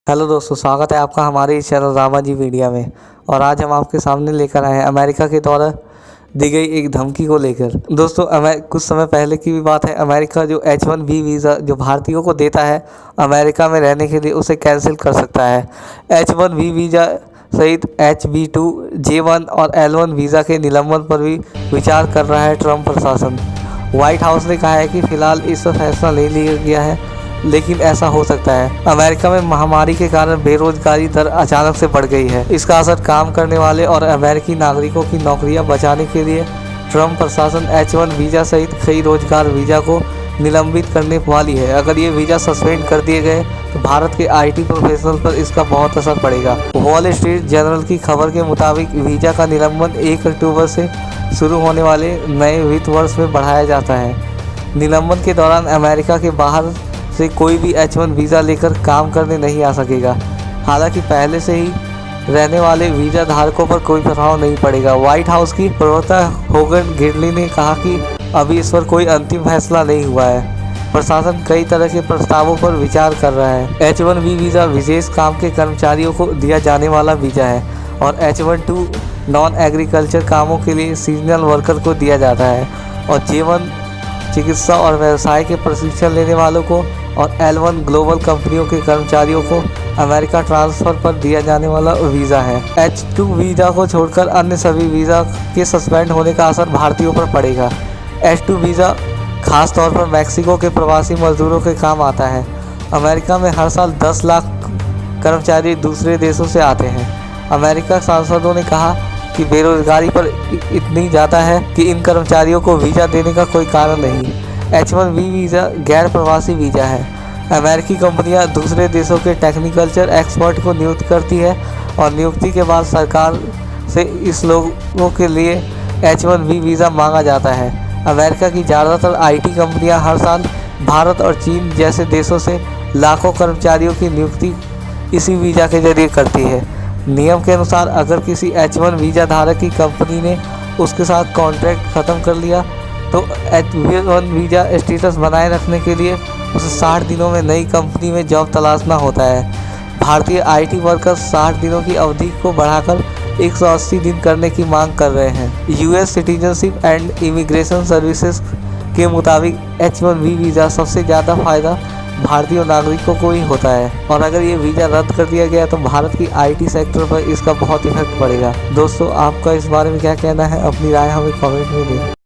Hello दोस्तों, स्वागत है आपका हमारे इस चैनल रामा जी मीडिया में। और आज हम आपके सामने लेकर आए हैं अमेरिका के द्वारा दी गई एक धमकी को लेकर। दोस्तों, कुछ समय पहले की भी बात है। अमेरिका जो H1B वीज़ा जो भारतीयों को देता है अमेरिका में रहने के लिए, उसे कैंसिल कर सकता है। H1B वीज़ा सहित HB2, J1 और L1 वीज़ा के निलंबन पर भी विचार कर रहा है ट्रंप प्रशासन। व्हाइट हाउस ने कहा है कि फिलहाल इस पर फैसला नहीं लिया गया है, लेकिन ऐसा हो सकता है। अमेरिका में महामारी के कारण बेरोजगारी दर अचानक से बढ़ गई है। इसका असर काम करने वाले और अमेरिकी नागरिकों की नौकरियां बचाने के लिए ट्रंप प्रशासन H1 वीज़ा सहित कई रोजगार वीज़ा को निलंबित करने वाली है। अगर ये वीज़ा सस्पेंड कर दिए गए तो भारत के IT प्रोफेशनल पर इसका बहुत असर पड़ेगा। वॉल स्ट्रीट जर्नल की खबर के मुताबिक वीज़ा का निलंबन 1 अक्टूबर से शुरू होने वाले नए वित्त वर्ष में बढ़ाया जाता है। निलंबन के दौरान अमेरिका के बाहर से कोई भी H1 वीज़ा लेकर काम करने नहीं आ सकेगा। हालांकि पहले से ही रहने वाले वीज़ा धारकों पर कोई प्रभाव नहीं पड़ेगा। व्हाइट हाउस की प्रवक्ता होगन गिडली ने कहा कि अभी इस पर कोई अंतिम फैसला नहीं हुआ है। प्रशासन कई तरह के प्रस्तावों पर विचार कर रहा है। H1B वीज़ा विशेष काम के कर्मचारियों को दिया जाने वाला वीज़ा है और H1 नॉन एग्रीकल्चर कामों के लिए सीजनल वर्कर को दिया जाता है और J1 चिकित्सा और व्यवसाय के प्रशिक्षण लेने वालों को और L1 ग्लोबल कंपनियों के कर्मचारियों को अमेरिका ट्रांसफ़र पर दिया जाने वाला वीज़ा है। H2 वीज़ा को छोड़कर अन्य सभी वीज़ा के सस्पेंड होने का असर भारतीयों पर पड़ेगा। H2 वीज़ा खास तौर पर मैक्सिको के प्रवासी मजदूरों के काम आता है। अमेरिका में हर साल 10 लाख कर्मचारी दूसरे देशों से आते हैं। अमेरिका सांसदों ने कहा कि बेरोजगारी पर इतनी ज़्यादा है कि इन कर्मचारियों को वीज़ा देने का कोई कारण नहीं। H1B वीज़ा गैर प्रवासी वीज़ा है। अमेरिकी कंपनियां दूसरे देशों के टेक्निकल्चर एक्सपर्ट को नियुक्त करती है और नियुक्ति के बाद सरकार से इस लोगों के लिए H1B वीज़ा मांगा जाता है। अमेरिका की ज़्यादातर IT कंपनियां हर साल भारत और चीन जैसे देशों से लाखों कर्मचारियों की नियुक्ति इसी वीज़ा के जरिए करती है। नियम के अनुसार अगर किसी H1 वीज़ा धारक की कंपनी ने उसके साथ कॉन्ट्रैक्ट ख़त्म कर लिया तो H1 वीज़ा स्टेटस बनाए रखने के लिए उसे 60 दिनों में नई कंपनी में जॉब तलाशना होता है। भारतीय IT वर्कर्स 60 दिनों की अवधि को बढ़ाकर 180 दिन करने की मांग कर रहे हैं। US citizenship and immigration services के मुताबिक H1B वीज़ा सबसे ज़्यादा फ़ायदा भारतीय नागरिकों को ही होता है और अगर ये वीज़ा रद्द कर दिया गया तो भारत की IT सेक्टर पर इसका बहुत इफेक्ट पड़ेगा। दोस्तों, आपका इस बारे में क्या कहना है? अपनी राय हमें कमेंट में दें।